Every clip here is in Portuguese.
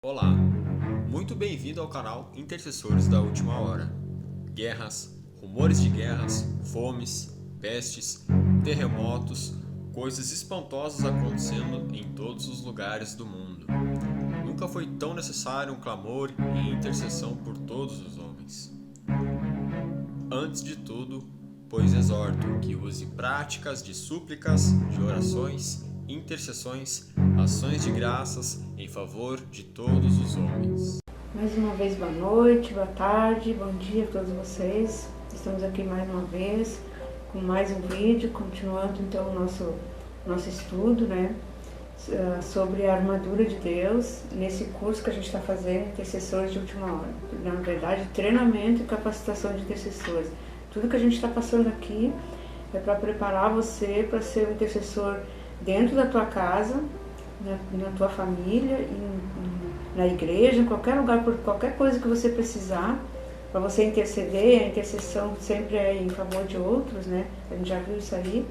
Olá, muito bem-vindo ao canal Intercessores da Última Hora. Guerras, rumores de guerras, fomes, pestes, terremotos, coisas espantosas acontecendo em todos os lugares do mundo. Nunca foi tão necessário um clamor e intercessão por todos os homens. Antes de tudo, pois exorto que use práticas de súplicas, de orações, intercessões, ações de graças em favor de todos os homens. Mais uma vez, boa noite, boa tarde, bom dia a todos vocês. Estamos aqui mais uma vez com mais um vídeo, continuando então o nosso estudo, sobre a armadura de Deus, nesse curso que a gente está fazendo, Intercessores de Última Hora. Na verdade, treinamento e capacitação de intercessores. Tudo que a gente está passando aqui é para preparar você para ser um intercessor dentro da tua casa, na tua família, na igreja, em qualquer lugar, por qualquer coisa que você precisar, para você interceder. A intercessão sempre é em favor de outros, né? A gente já viu isso aí.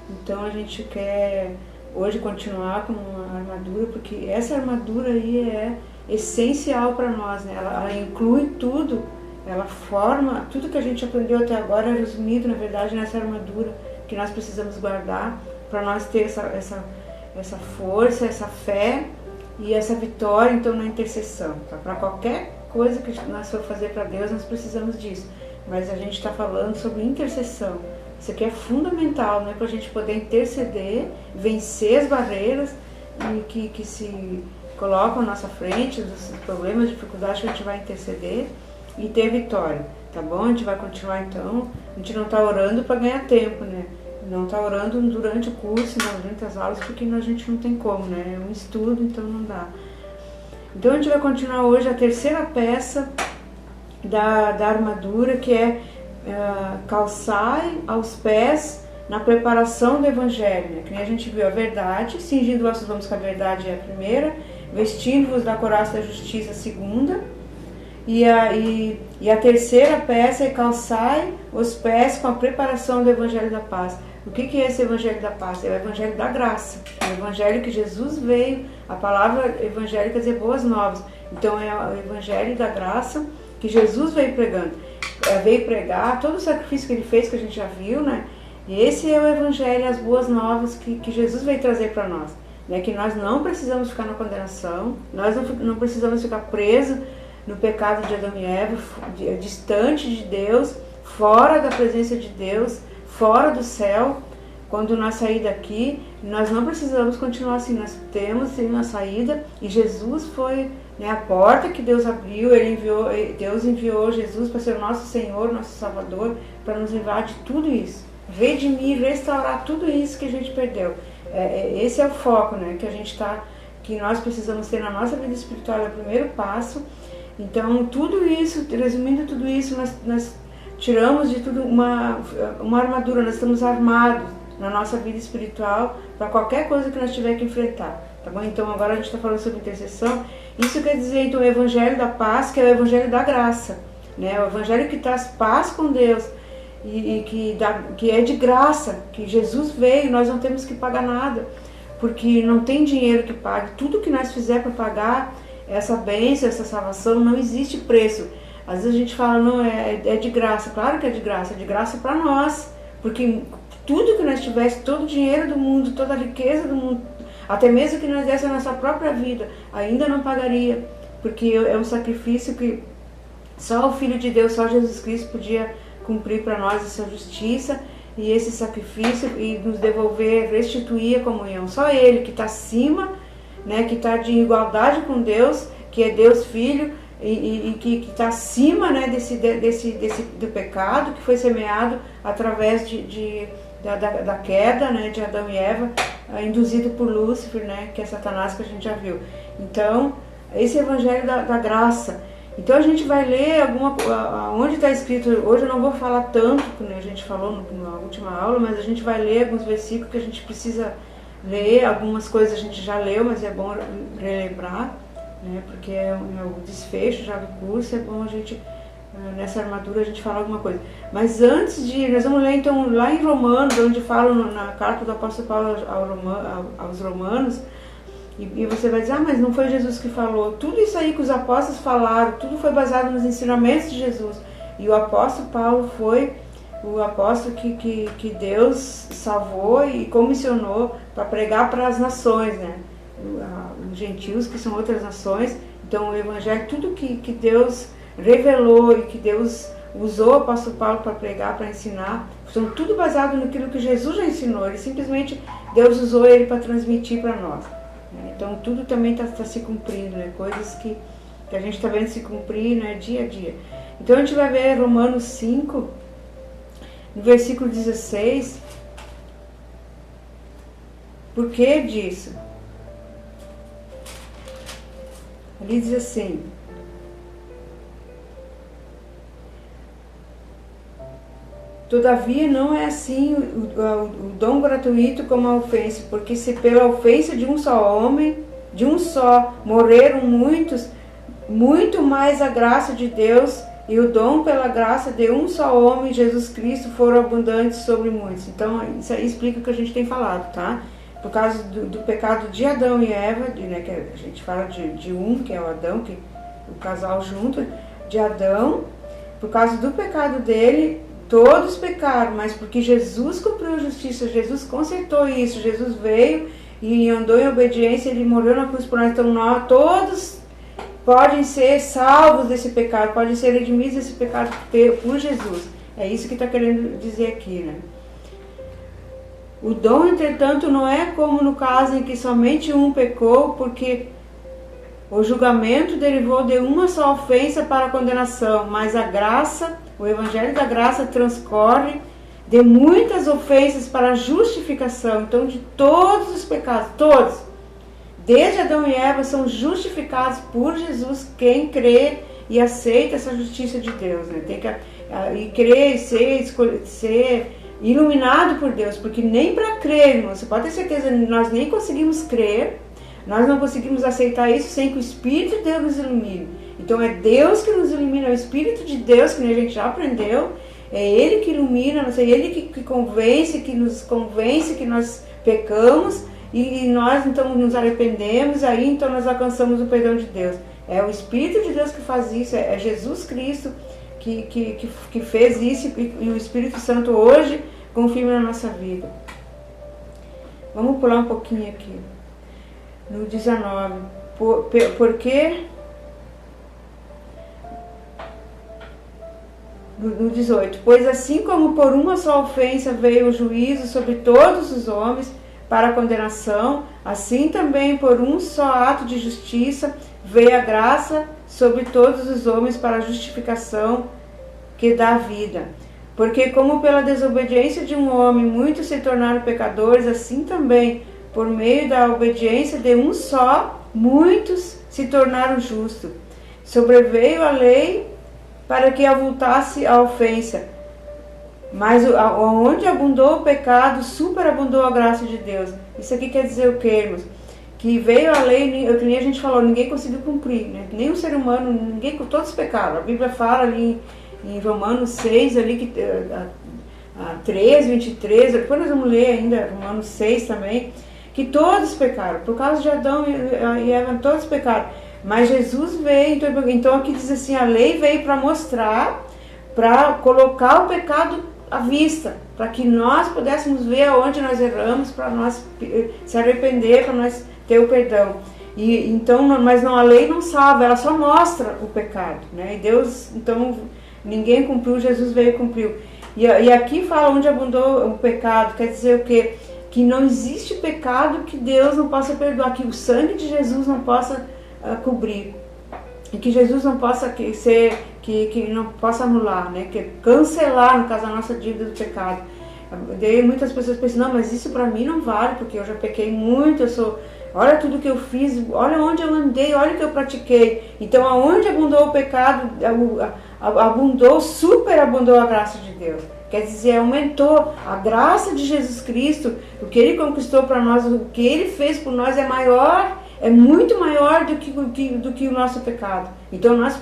Então a gente quer hoje continuar com uma armadura, porque essa armadura aí é essencial para nós, né? Ela inclui tudo, ela forma, tudo que a gente aprendeu até agora é resumido, na verdade, nessa armadura que nós precisamos guardar para nós ter essa força, essa fé e essa vitória, então, na intercessão. Tá? Para qualquer coisa que nós for fazer para Deus, nós precisamos disso. Mas a gente está falando sobre intercessão. Isso aqui é fundamental, né, para a gente poder interceder, vencer as barreiras que se colocam à nossa frente, os problemas, dificuldades que a gente vai interceder e ter vitória. Tá bom? A gente vai continuar então. A gente não está orando para ganhar tempo, né? Não está orando durante o curso, durante as aulas, porque a gente não tem como, né? É um estudo, então não dá. Então a gente vai continuar hoje a terceira peça da armadura, que é calçai aos pés na preparação do Evangelho, né? Que nem a gente viu a verdade, cingindo vossos lombos, que a verdade é a primeira, vestindo-vos da couraça da justiça, a segunda, e a terceira peça é calçai os pés com a preparação do Evangelho da Paz. O que é esse Evangelho da Paz? É o Evangelho da Graça, é o Evangelho que Jesus veio. A palavra evangelho quer dizer boas novas. Então é o Evangelho da Graça que Jesus veio pregando. Veio pregar todo o sacrifício que ele fez, que a gente já viu, né? E esse é o Evangelho, as boas novas que Jesus veio trazer para nós, né? Que nós não precisamos ficar na condenação, nós não precisamos ficar presos no pecado de Adão e Eva, distante de Deus, fora da presença de Deus, fora do céu. Quando nós sair daqui, nós não precisamos continuar assim, nós temos uma saída, e Jesus foi, né, a porta que Deus abriu. Deus enviou Jesus para ser o nosso Senhor, nosso Salvador, para nos livrar de tudo isso, redimir, restaurar tudo isso que a gente perdeu. Esse é o foco, né, que nós precisamos ter na nossa vida espiritual, é o primeiro passo. Então, tudo isso, resumindo tudo isso, nós tiramos de tudo uma armadura. Nós estamos armados na nossa vida espiritual para qualquer coisa que nós tiver que enfrentar, tá bom? Então, agora a gente está falando sobre intercessão. Isso quer dizer, então, o Evangelho da Paz, que é o Evangelho da Graça, né? O Evangelho que traz paz com Deus e que é de graça, que Jesus veio, nós não temos que pagar nada, porque não tem dinheiro que pague. Tudo que nós fizer para pagar essa bênção, essa salvação, não existe preço. Às vezes a gente fala, não, é de graça. Claro que é de graça para nós, porque tudo que nós tivéssemos, todo o dinheiro do mundo, toda a riqueza do mundo, até mesmo que nós desse a nossa própria vida, ainda não pagaria, porque é um sacrifício que só o Filho de Deus, só Jesus Cristo podia cumprir para nós essa justiça e esse sacrifício e nos devolver, restituir a comunhão. Só Ele que está acima, né, que está de igualdade com Deus, que é Deus Filho, e que está acima, né, do pecado que foi semeado através da queda, né, de Adão e Eva, induzido por Lúcifer, né, que é Satanás, que a gente já viu. Então, esse é o Evangelho da Graça. Então a gente vai ler onde está escrito. Hoje eu não vou falar tanto, como a gente falou na última aula, mas a gente vai ler alguns versículos que a gente precisa ler. Algumas coisas a gente já leu, mas é bom relembrar, né, porque é o desfecho já do curso. É bom a gente, nessa armadura, a gente falar alguma coisa. Mas antes nós vamos ler então lá em Romanos, onde fala na carta do apóstolo Paulo aos Romanos, E você vai dizer, mas não foi Jesus que falou. Tudo isso aí que os apóstolos falaram, tudo foi baseado nos ensinamentos de Jesus. E o apóstolo Paulo foi o apóstolo que Deus salvou e comissionou para pregar para as nações, né? Os gentios, que são outras nações. Então o evangelho, tudo que Deus revelou e que Deus usou o apóstolo Paulo para pregar, para ensinar, são tudo baseado naquilo que Jesus já ensinou. Ele simplesmente, Deus usou ele para transmitir para nós. Então tudo também está se cumprindo, né? Coisas que a gente está vendo se cumprir, né? Dia a dia. Então a gente vai ver Romanos 5, no versículo 16. Por que disso? Ali diz assim: todavia não é assim o dom gratuito como a ofensa, porque se pela ofensa de um só homem, de um só, morreram muitos, muito mais a graça de Deus e o dom pela graça de um só homem, Jesus Cristo, foram abundantes sobre muitos. Então isso aí explica o que a gente tem falado, tá? Por causa do pecado de Adão e Eva, né, que a gente fala de um, que é o Adão, que o casal junto, de Adão, por causa do pecado dele, todos pecaram, mas porque Jesus cumpriu a justiça, Jesus consertou isso, Jesus veio e andou em obediência, ele morreu na cruz por nós, então nós todos podem ser salvos desse pecado, podem ser redimidos desse pecado por Jesus. É isso que está querendo dizer aqui, né? O dom, entretanto, não é como no caso em que somente um pecou, porque o julgamento derivou de uma só ofensa para a condenação, mas a graça, o evangelho da graça transcorre de muitas ofensas para a justificação. Então, de todos os pecados, todos, desde Adão e Eva, são justificados por Jesus quem crê e aceita essa justiça de Deus, né? Tem que e crer e ser iluminado por Deus, porque nem para crer, irmão, você pode ter certeza, nós nem conseguimos crer, nós não conseguimos aceitar isso sem que o Espírito de Deus nos ilumine. Então é Deus que nos ilumina, é o Espírito de Deus, que a gente já aprendeu, é Ele que ilumina, é Ele que convence, que nos convence que nós pecamos, e nós então nos arrependemos, aí então nós alcançamos o perdão de Deus. É o Espírito de Deus que faz isso, é Jesus Cristo que fez isso, e o Espírito Santo hoje confirma na nossa vida. Vamos pular um pouquinho aqui. No 19. Porque no 18. Pois assim como por uma só ofensa veio o juízo sobre todos os homens para a condenação, assim também por um só ato de justiça veio a graça sobre todos os homens para a justificação que dá vida. Porque como pela desobediência de um homem muitos se tornaram pecadores, assim também por meio da obediência de um só, muitos se tornaram justos. Sobreveio a lei para que avultasse a ofensa, mas onde abundou o pecado, superabundou a graça de Deus. Isso aqui quer dizer o que, irmãos? Que veio a lei, que nem a gente falou, ninguém conseguiu cumprir, né? Nem o ser humano, ninguém, todos pecaram. A Bíblia fala ali em Romanos 6, ali, que, 13, 23, depois nós vamos ler ainda Romanos 6 também, que todos pecaram, por causa de Adão e Eva, todos pecaram. Mas Jesus veio, então aqui diz assim, a lei veio para mostrar, para colocar o pecado à vista, para que nós pudéssemos ver aonde nós erramos, para nós se arrepender, para nós ter o perdão. E então, mas não, a lei não salva, ela só mostra o pecado, né? E Deus, então, ninguém cumpriu, Jesus veio e cumpriu. E aqui fala onde abundou o pecado, quer dizer o quê? Que não existe pecado que Deus não possa perdoar, que o sangue de Jesus não possa cobrir, e que Jesus não possa que não possa anular, né? Que cancelar, no caso, a nossa dívida do pecado. Daí muitas pessoas pensam, não, mas isso para mim não vale, porque eu já pequei muito, olha tudo que eu fiz, olha onde eu andei, olha o que eu pratiquei. Então, aonde abundou o pecado, superabundou a graça de Deus. Quer dizer, aumentou a graça de Jesus Cristo, o que Ele conquistou para nós, o que Ele fez por nós é maior, é muito maior do que o nosso pecado. Então, nós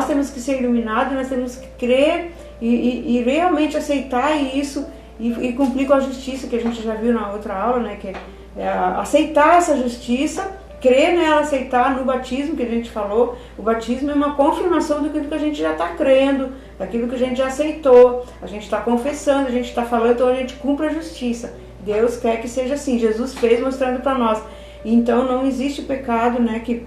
temos que ser iluminados, nós temos que crer e realmente aceitar isso e cumprir com a justiça, que a gente já viu na outra aula, né? Que aceitar essa justiça, crer nela, aceitar no batismo que a gente falou. O batismo é uma confirmação daquilo que a gente já está crendo, daquilo que a gente já aceitou, a gente está confessando, a gente está falando, então a gente cumpre a justiça. Deus quer que seja assim, Jesus fez mostrando para nós. Então não existe pecado, né, que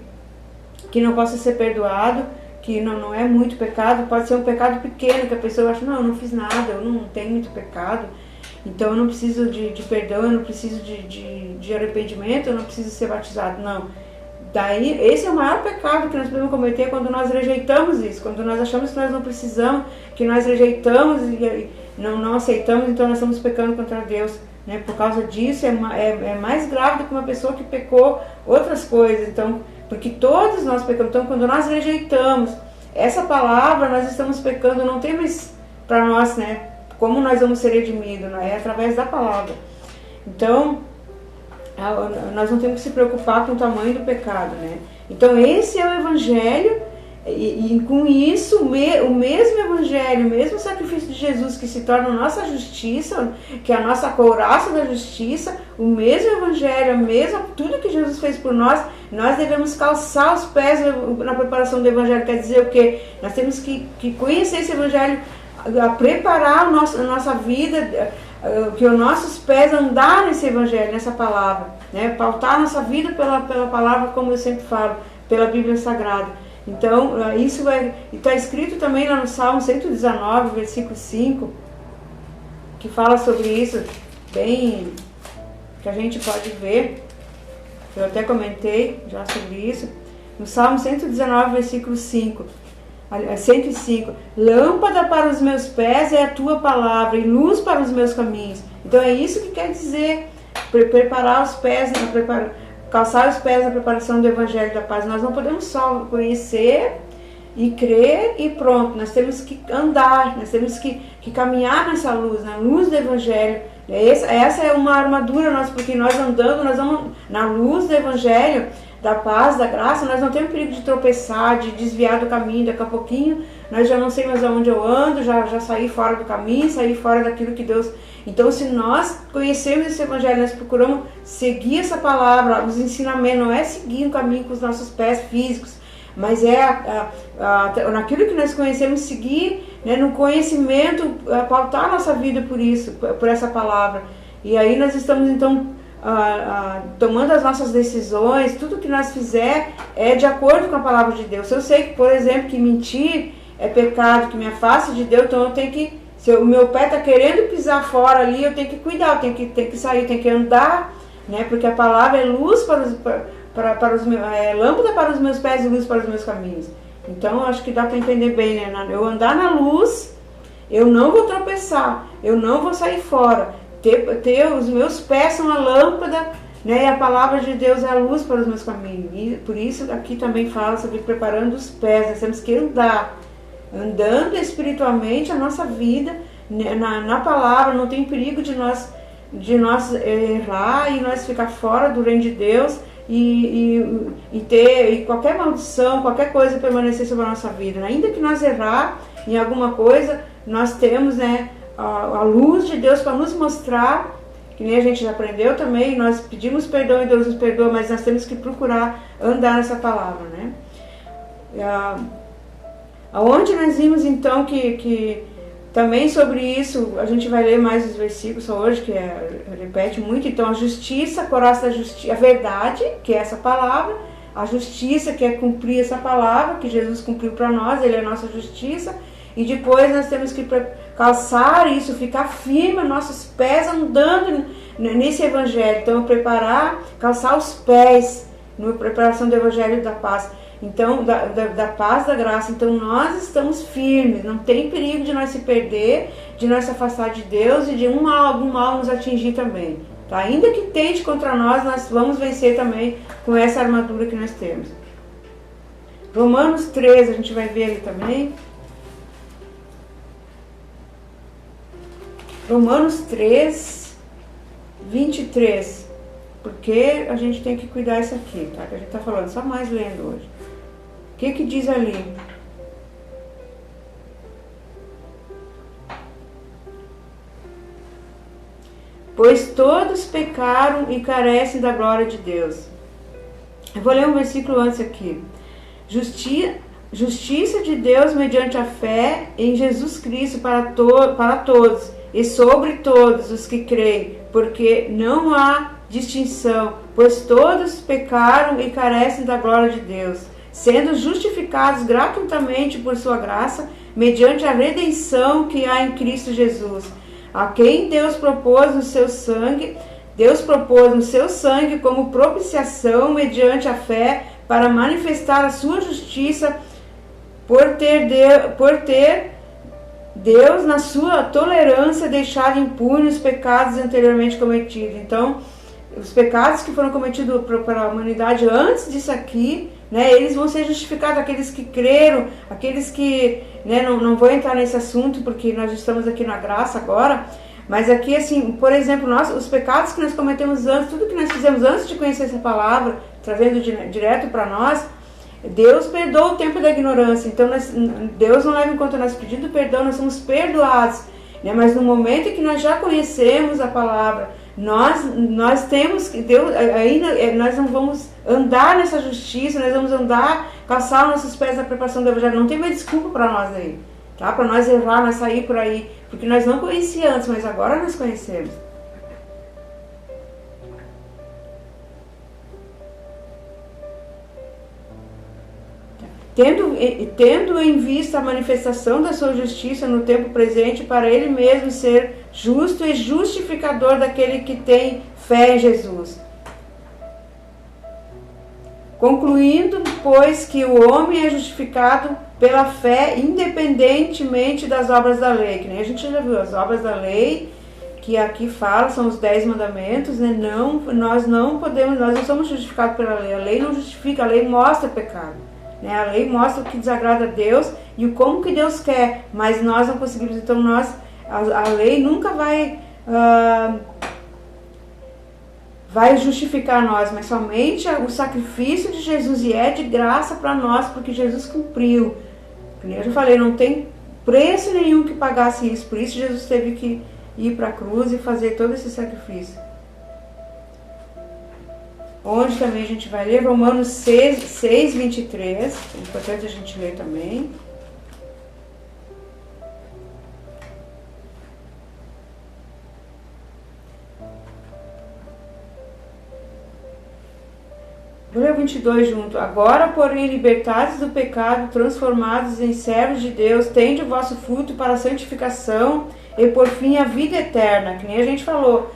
não possa ser perdoado, que não é muito pecado, pode ser um pecado pequeno, que a pessoa acha, não, eu não fiz nada, eu não tenho muito pecado, então eu não preciso de perdão, eu não preciso de arrependimento, eu não preciso ser batizado. Não. Daí, esse é o maior pecado que nós podemos cometer, quando nós rejeitamos isso, quando nós achamos que nós não precisamos, que nós rejeitamos e não aceitamos, então nós estamos pecando contra Deus. Né? Por causa disso, é mais grave do que uma pessoa que pecou outras coisas. Então, porque todos nós pecamos. Então, quando nós rejeitamos essa palavra, nós estamos pecando, não tem mais para nós, né? Como nós vamos ser redimidos, né? É através da palavra. Então, nós não temos que se preocupar com o tamanho do pecado, né? Então, esse é o Evangelho, e com isso, o mesmo Evangelho, o mesmo sacrifício de Jesus, que se torna a nossa justiça, que é a nossa couraça da justiça, o mesmo Evangelho, tudo que Jesus fez por nós, nós devemos calçar os pés na preparação do Evangelho. Quer dizer o quê? Nós temos que conhecer esse Evangelho, a preparar a nossa vida, que os nossos pés andar nesse Evangelho, nessa palavra, né? Pautar a nossa vida pela palavra, como eu sempre falo, pela Bíblia Sagrada. Então, isso está escrito também lá no Salmo 119, versículo 5, que fala sobre isso, bem, que a gente pode ver, eu até comentei já sobre isso, no Salmo 119, versículo 5, 105, lâmpada para os meus pés é a tua palavra e luz para os meus caminhos. Então é isso que quer dizer, preparar os pés, calçar os pés na preparação do Evangelho da Paz. Nós não podemos só conhecer e crer e pronto. Nós temos que andar, nós temos que caminhar nessa luz, na luz do Evangelho. Essa é uma armadura nossa, porque nós andando, nós vamos na luz do Evangelho, da paz, da graça, nós não temos perigo de tropeçar, de desviar do caminho. Daqui a pouquinho nós já não sei mais aonde eu ando, já saí fora do caminho, saí fora daquilo que Deus... Então, se nós conhecemos esse Evangelho, nós procuramos seguir essa palavra, os ensinamentos, não é seguir um caminho com os nossos pés físicos, mas é naquilo que nós conhecemos, seguir, né, no conhecimento, pautar a nossa vida por isso, por essa palavra. E aí nós estamos, então, tomando as nossas decisões, tudo que nós fizer é de acordo com a palavra de Deus. Se eu sei, por exemplo, que mentir é pecado, que me afasta de Deus, então eu tenho que... Se o meu pé está querendo pisar fora ali, eu tenho que cuidar, eu tenho que sair, eu tenho que andar, né? Porque a palavra é luz para os meus, lâmpada para os meus pés e luz para os meus caminhos. Então, acho que dá para entender bem, né? Eu andar na luz, eu não vou tropeçar, eu não vou sair fora. Os meus pés são a lâmpada, né? E a palavra de Deus é a luz para os meus caminhos. E por isso aqui também fala sobre preparando os pés, nós temos que andar. Andando espiritualmente a nossa vida na palavra, não tem perigo de nós errar e nós ficar fora do reino de Deus e qualquer maldição, qualquer coisa permanecer sobre a nossa vida. Ainda que nós errar em alguma coisa, nós temos, né, a luz de Deus para nos mostrar, que nem a gente já aprendeu também, nós pedimos perdão e Deus nos perdoa, mas nós temos que procurar andar nessa palavra, né? Aonde nós vimos então que também sobre isso, a gente vai ler mais os versículos só hoje, que repete muito, então a justiça, a couraça da justiça, a verdade, que é essa palavra, a justiça, que é cumprir essa palavra, que Jesus cumpriu para nós, Ele é a nossa justiça, e depois nós temos que calçar isso, ficar firme, nossos pés andando nesse Evangelho, então preparar, calçar os pés na preparação do Evangelho da paz. Então, da paz, da graça. Então, nós estamos firmes, não tem perigo de nós se perder, de nós se afastar de Deus e de algum mal nos atingir também. Tá? Ainda que tente contra nós vamos vencer também com essa armadura que nós temos. Romanos 13, a gente vai ver ali também. Romanos 3, 23. Porque a gente tem que cuidar isso aqui, tá? Que a gente está falando, só mais lendo hoje. O que diz ali? pois todos pecaram e carecem da glória de Deus. Eu vou ler um versículo antes aqui. Justiça de Deus mediante a fé em Jesus Cristo para todos e sobre todos os que creem, porque não há distinção, pois todos pecaram e carecem da glória de Deus, sendo justificados gratuitamente por sua graça, mediante a redenção que há em Cristo Jesus, a quem Deus propôs no seu sangue como propiciação mediante a fé, para manifestar a sua justiça, por ter Deus, na sua tolerância, deixado impunes os pecados anteriormente cometidos. Então, os pecados que foram cometidos pela humanidade antes disso aqui, né, eles vão ser justificados, aqueles que creram, aqueles que, né, não vou entrar nesse assunto, porque nós estamos aqui na graça agora, mas aqui, assim, por exemplo, os pecados que nós cometemos antes, tudo que nós fizemos antes de conhecer essa palavra, trazendo direto para nós, Deus perdoa o tempo da ignorância. Então Deus não leva em conta o nosso pedido de perdão, nós somos perdoados, né? Mas no momento em que nós já conhecemos a palavra, nós temos que Deus, aí nós não vamos andar nessa justiça, nós vamos calçar nossos pés na preparação do evangelho. Não tem mais desculpa para nós aí, tá? Para nós errar, nós sair por aí, porque nós não conhecíamos antes, mas agora nós conhecemos. Tendo em vista a manifestação da sua justiça no tempo presente, para ele mesmo ser justo e justificador daquele que tem fé em Jesus. Concluindo, pois, que o homem é justificado pela fé, independentemente das obras da lei. Que nem a gente já viu, as obras da lei, que aqui fala, são os 10 mandamentos, né? Nós não somos justificados pela lei. A lei não justifica, a lei mostra pecado. A lei mostra o que desagrada a Deus e o como que Deus quer, mas nós não conseguimos. Então a lei nunca vai justificar nós, mas somente o sacrifício de Jesus, e é de graça para nós, porque Jesus cumpriu. Como eu já falei, não tem preço nenhum que pagasse isso, por isso Jesus teve que ir para a cruz e fazer todo esse sacrifício. Onde também a gente vai ler Romanos 6, 23, é importante a gente ler também. Vou ler o 22 junto. Agora, porém, libertados do pecado, transformados em servos de Deus, tende o vosso fruto para a santificação e, por fim, a vida eterna, que nem a gente falou.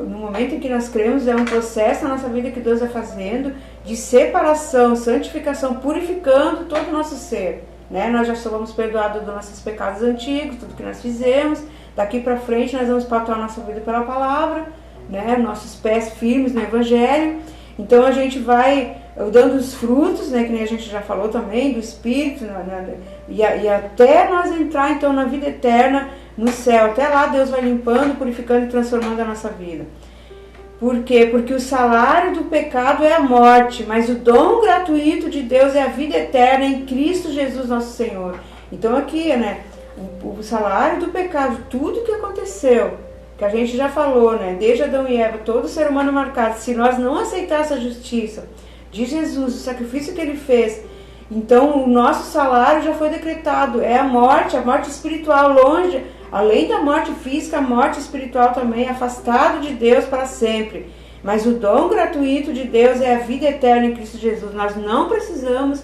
No momento em que nós cremos, é um processo na nossa vida que Deus vai fazendo de separação, santificação, purificando todo o nosso ser, né? Nós já somos perdoados dos nossos pecados antigos, tudo que nós fizemos. Daqui para frente nós vamos pautar a nossa vida pela palavra, né? Nossos pés firmes no Evangelho. Então a gente vai dando os frutos, né? Que nem a gente já falou também, do Espírito, e até nós entrar então na vida eterna, no céu. Até lá Deus vai limpando, purificando e transformando a nossa vida. Por quê? Porque o salário do pecado é a morte, mas o dom gratuito de Deus é a vida eterna em Cristo Jesus nosso Senhor. Então aqui, né, o salário do pecado, tudo que aconteceu, que a gente já falou, né, desde Adão e Eva, todo ser humano marcado, se nós não aceitarmos a justiça de Jesus, o sacrifício que ele fez, então o nosso salário já foi decretado, é a morte espiritual, longe, além da morte física, a morte espiritual também, afastado de Deus para sempre. Mas o dom gratuito de Deus é a vida eterna em Cristo Jesus. Nós não precisamos,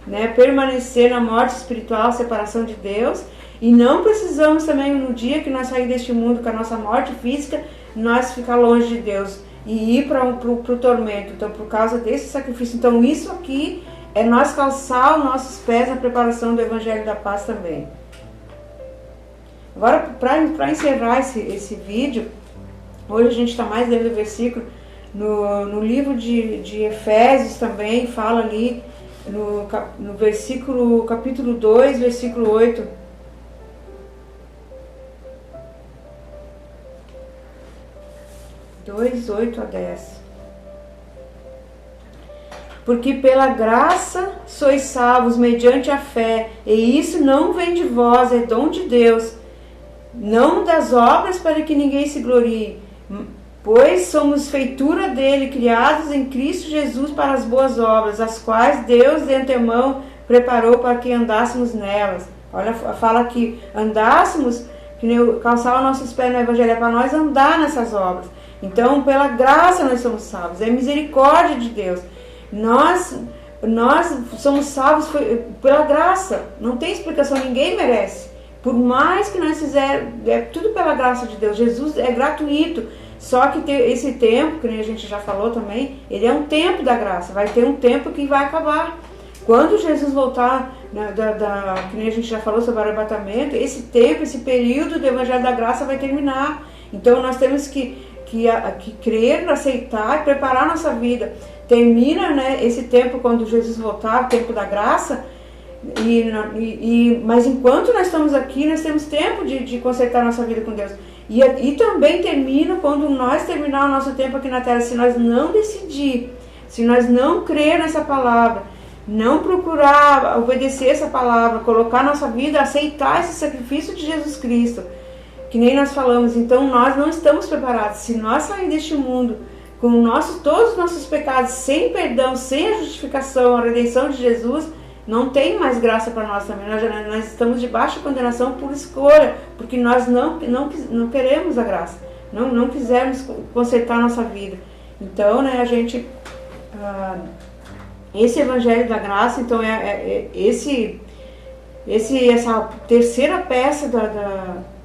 né, permanecer na morte espiritual, separação de Deus, e não precisamos também, no dia que nós sair deste mundo com a nossa morte física, nós ficar longe de Deus e ir para o tormento. Então, por causa desse sacrifício. Então, isso aqui é nós calçar os nossos pés na preparação do Evangelho da Paz também. Agora, para encerrar esse vídeo, hoje a gente está mais lendo o versículo, no livro de Efésios também, fala ali, no versículo, capítulo 2, versículo 8, (2, 8 a 10). Porque pela graça sois salvos mediante a fé, e isso não vem de vós, é dom de Deus, não das obras para que ninguém se glorie, Pois somos feitura dele, criados em Cristo Jesus para as boas obras, as quais Deus de antemão preparou para que andássemos nelas. Olha, fala que andássemos, que calçar os nossos pés no Evangelho, é para nós andar nessas obras. Então, pela graça nós somos salvos, é misericórdia de Deus. Nós somos salvos pela graça, não tem explicação, ninguém merece. Por mais que nós fizermos, é tudo pela graça de Deus. Jesus é gratuito. Só que esse tempo, que a gente já falou também, ele é um tempo da graça. Vai ter um tempo que vai acabar. Quando Jesus voltar, que nem a gente já falou sobre o arrebatamento, esse tempo, esse período do Evangelho da Graça vai terminar. Então nós temos que crer, aceitar e preparar a nossa vida. Termina, né, esse tempo quando Jesus voltar, o tempo da graça. Mas enquanto nós estamos aqui, nós temos tempo de consertar a nossa vida com Deus. E também termina quando nós terminar o nosso tempo aqui na Terra. Se nós não decidir, se nós não crer nessa palavra, não procurar obedecer essa palavra, colocar nossa vida, aceitar esse sacrifício de Jesus Cristo, que nem nós falamos, então nós não estamos preparados. Se nós sair deste mundo com todos os nossos pecados, sem perdão, sem a justificação, a redenção de Jesus, não tem mais graça para nós também. Nós estamos debaixo de condenação por escolha, porque nós não queremos a graça, não quisermos consertar a nossa vida. Então, né, a gente... esse Evangelho da Graça, então, essa terceira peça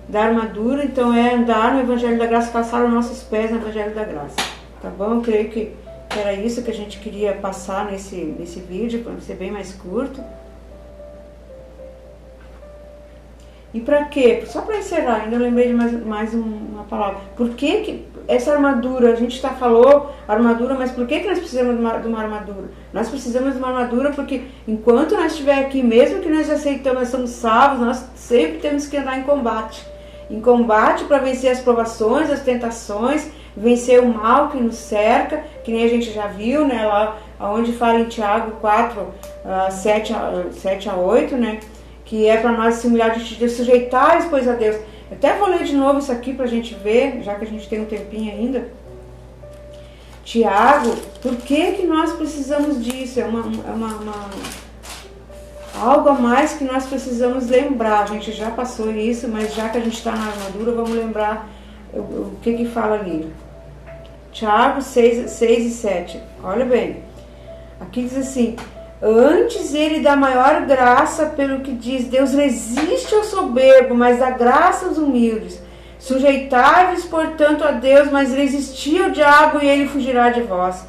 da armadura, então, é andar no Evangelho da Graça, calçar os nossos pés no Evangelho da Graça. Tá bom? Eu creio que era isso que a gente queria passar nesse vídeo, para ser bem mais curto. E para quê? Só para encerrar, ainda lembrei de mais uma palavra. Por que essa armadura, a gente falou armadura, mas por que nós precisamos de uma armadura? Nós precisamos de uma armadura porque enquanto nós estivermos aqui, mesmo que nós aceitamos, nós somos salvos, nós sempre temos que andar em combate. Em combate para vencer as provações, as tentações, vencer o mal que nos cerca, que nem a gente já viu, né, lá onde fala em Tiago 4, 7 a 8, né, que é para nós se humilhar diante de Deus, sujeitar, pois, a Deus. Eu até vou ler de novo isso aqui para a gente ver, já que a gente tem um tempinho ainda. Tiago, por que nós precisamos disso? É algo a mais que nós precisamos lembrar. A gente já passou isso, mas já que a gente está na armadura, vamos lembrar o que fala ali. Tiago 6 e 7. Olha bem. Aqui diz assim: antes ele dá maior graça, pelo que diz, Deus resiste ao soberbo, mas dá graça aos humildes. Sujeitai-vos, portanto, a Deus, mas resisti ao diabo e ele fugirá de vós.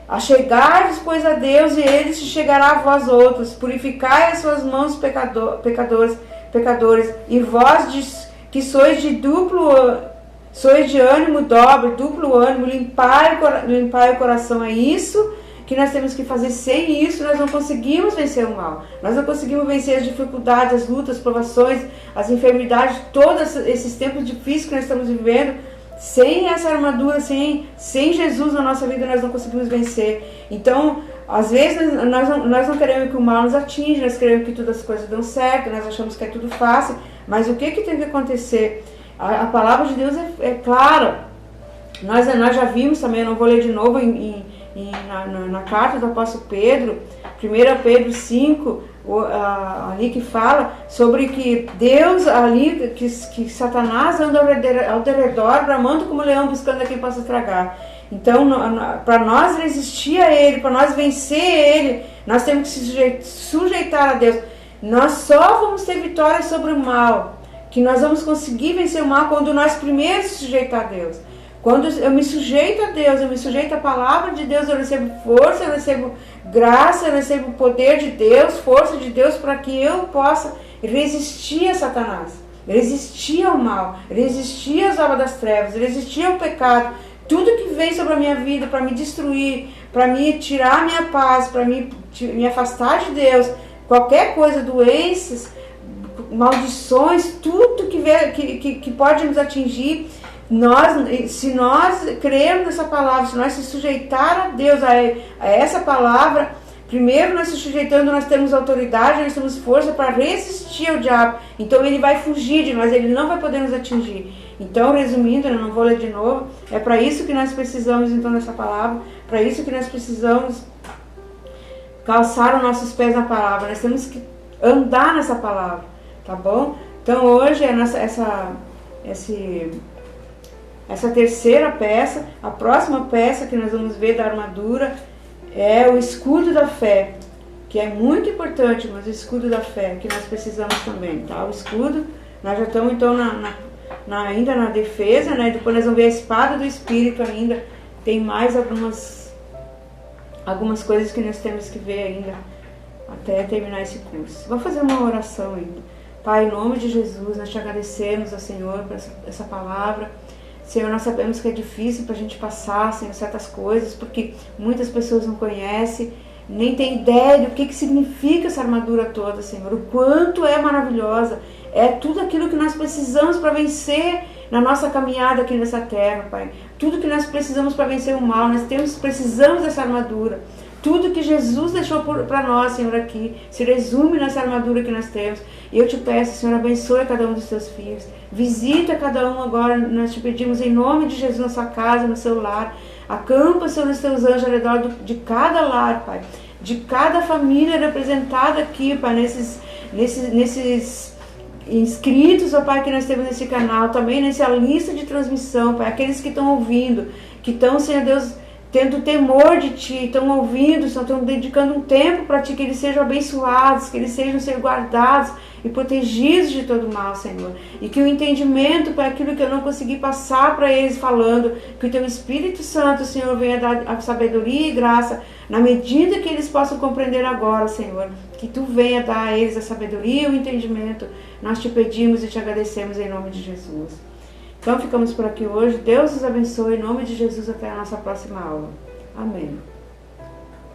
Achegai-vos, pois, a Deus e ele se chegará a vós outros. Purificai as suas mãos, pecadores, e vós que sois de ânimo dobre, duplo ânimo, limpai o coração. É isso que nós temos que fazer. Sem isso nós não conseguimos vencer o mal, nós não conseguimos vencer as dificuldades, as lutas, as provações, as enfermidades, todos esses tempos difíceis que nós estamos vivendo. Sem essa armadura, sem Jesus na nossa vida, nós não conseguimos vencer. Então, às vezes nós não queremos que o mal nos atinja, nós queremos que todas as coisas dão certo, nós achamos que é tudo fácil, mas o que tem que acontecer? A palavra de Deus é clara. Nós já vimos também, eu não vou ler de novo, na carta do apóstolo Pedro, 1 Pedro 5, ali que fala sobre que Deus ali, que Satanás anda ao derredor, bramando como leão, buscando a quem possa tragar. Então, para nós resistir a ele, para nós vencer ele, nós temos que se sujeitar a Deus. Nós só vamos ter vitória sobre o mal, que nós vamos conseguir vencer o mal quando nós primeiro se sujeitar a Deus. Quando eu me sujeito a Deus, eu me sujeito à palavra de Deus, eu recebo força, eu recebo graça, eu recebo o poder de Deus, força de Deus, para que eu possa resistir a Satanás, resistir ao mal, resistir às obras das trevas, resistir ao pecado, tudo que vem sobre a minha vida para me destruir, para me tirar a minha paz, para me afastar de Deus, qualquer coisa, doenças, maldições, tudo que pode nos atingir. Se nós crermos nessa palavra, se nós se sujeitar a Deus, a essa palavra, Primeiro, nós se sujeitando, nós temos autoridade, nós temos força para resistir ao diabo. Então ele vai fugir de nós, ele não vai poder nos atingir. Então, resumindo, eu não vou ler de novo, é para isso que nós precisamos então dessa palavra, para isso que nós precisamos calçar os nossos pés na palavra, nós temos que andar nessa palavra, tá bom? Então hoje é essa terceira peça, a próxima peça que nós vamos ver da armadura é o escudo da fé, que é muito importante, mas o escudo da fé que nós precisamos também, tá? O escudo, nós já estamos então ainda na defesa, né? Depois nós vamos ver a espada do Espírito ainda, tem mais algumas coisas que nós temos que ver ainda até terminar esse curso. Vou fazer uma oração ainda. Pai, em nome de Jesus, nós te agradecemos ao Senhor por essa palavra. Senhor, nós sabemos que é difícil para a gente passar, Senhor, certas coisas, porque muitas pessoas não conhecem, nem têm ideia do que significa essa armadura toda, Senhor. O quanto é maravilhosa. É tudo aquilo que nós precisamos para vencer na nossa caminhada aqui nessa terra, Pai. Tudo que nós precisamos para vencer o mal, precisamos dessa armadura. Tudo que Jesus deixou para nós, Senhor, aqui, se resume nessa armadura que nós temos. E eu te peço, Senhor, abençoe cada um dos teus filhos. Visita cada um agora, nós te pedimos em nome de Jesus na sua casa, no seu lar. Acampa, Senhor, os teus anjos ao redor de cada lar, Pai. De cada família representada aqui, Pai, nesses inscritos, ó Pai, que nós temos nesse canal, também nessa lista de transmissão, Pai, aqueles que estão ouvindo, que estão, Senhor Deus, tendo temor de Ti, estão ouvindo, estão dedicando um tempo para Ti, que eles sejam abençoados, que eles sejam ser guardados e protegidos de todo mal, Senhor. E que o entendimento para aquilo que eu não consegui passar para eles falando, que o Teu Espírito Santo, Senhor, venha dar a sabedoria e graça, na medida que eles possam compreender agora, Senhor, que Tu venha dar a eles a sabedoria e o entendimento. Nós Te pedimos e Te agradecemos em nome de Jesus. Então ficamos por aqui hoje. Deus os abençoe em nome de Jesus até a nossa próxima aula. Amém.